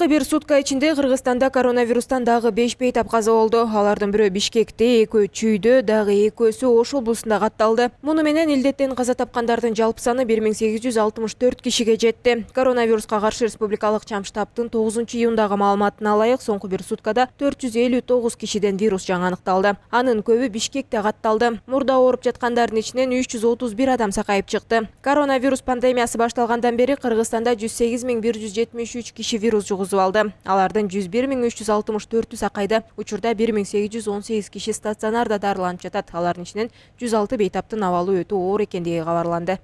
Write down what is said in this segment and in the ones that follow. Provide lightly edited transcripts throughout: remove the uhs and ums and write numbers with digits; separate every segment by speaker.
Speaker 1: Акыркы бир сутка ичинде Кыргызстанда коронавирустан дагы 5 бейтап каза болду. Алардын бирөө Бишкекте, экөө Чүйдө, дагы экөөсү Ош облусунда катталды. Муну менен илдеттен каза тапкандардын жалпы саны 1864 кишиге жетти. Коронавируска каршы республикалык чам штабтын 9-июндагы маалыматына ылайык соңку бир суткада 459 кишиден вирус жаңы аныкталды. Анын көбү Бишкекте катталды. Мурда ооруп жаткандардын ичинен 331 адам сакайып чыкты. Коронавирус пандемиясы башталгандан бери Кыргызстанда 108.173 киши вирус жугузуп алды. Алардын 101.364 сакайды. Учурда 1818 киши стационарда дарыланып жатат. Алардын ичинен 106 бейтаптын абалы өтө оор экендиги кабарланды.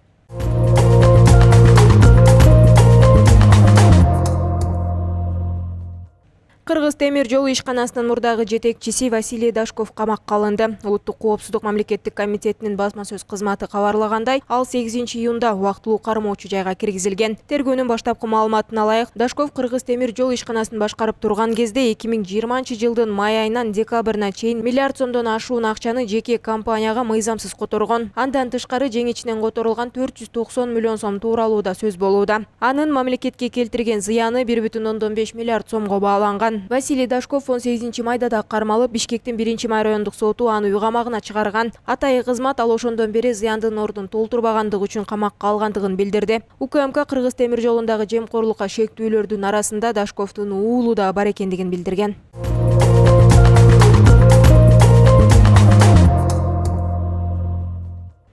Speaker 1: Кыргыз темир жол ишканасынын мурдагы жетекчиси Василий Дашков камакка алынды. Улуттук коопсуздук мамлекеттик комитетинин басма сөз кызматы кабарлагандай, ал 8-июнда убактылуу кармоочу жайга киргизилген. Тергөөнүн баштапкы маалыматына ылайык, Дашков Кыргыз темир жол ишканасын башкарып турган кезде 2020-жылдын май айынан декабрына чейин миллиард сомдон ашуун акчаны жеке компанияга мыйзамсыз которгон. Андан тышкары жең ичинен которулган 490 миллион сом тууралуу да сөз болууда. Анын мамлекетке келтирген зыяны 1,5 миллиард сомго бааланган. Василий Дашков 18 майда да кармалып, Бишкектин 1-май райондук соту аны үй камагына чыгарган. Атайы кызмат ал ошондон бери зыяндын ордун толтурбагандыгы үчүн камакка алгандыгын билдирди. УКМК Кыргыз темир жолундагы жемкорлукка шектүүлөрдүн арасында Дашковдун уулу да бар экендигин билдирген.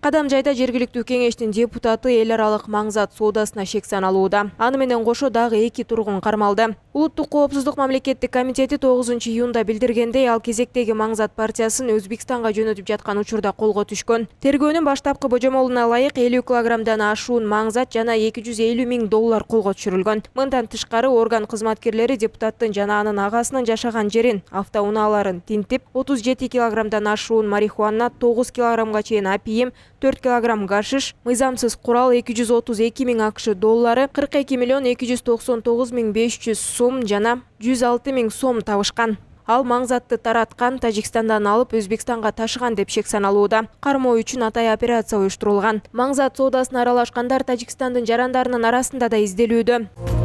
Speaker 1: Кадам жайда жергиликтүү кеңештин депутаты эл аралык маңзат соодасына шек саналууда. Аны менен кошо дагы 2 тургун кармалды. Улуттук коопсуздук мамлекеттик комитети 9-июнда билдиргендей, ал кезектеги маңзат партиясын Өзбекстанга жөнөтүп жаткан учурда колго түшкөн. Тергөөнүн баштапкы божомолуна ылайык 50 килограммдан ашуун маңзат жана 250 миң доллар колго түшүрүлгөн. Мындан тышкары орган кызматкерлери депутаттын жана анын агасынын жашаган жерин, автоунааларын тинтип, 37 килограммдан ашуун марихуана, 9 килограммга чейин апийим, 4 килограмм гашиш, мыйзамсыз курал 232 миң акш доллары, 42 миллион 299 миң 500 сом жана 106 миң сом табышкан. Ал маңзатты тараткан, Тажикстандан алып Өзбекстанга ташыган деп шек саналууда. Кармоо үчүн атай операция уюштурулган. Маңзат соодасына аралашкандар Тажикстандын жарандарынын арасында да изделүүдө.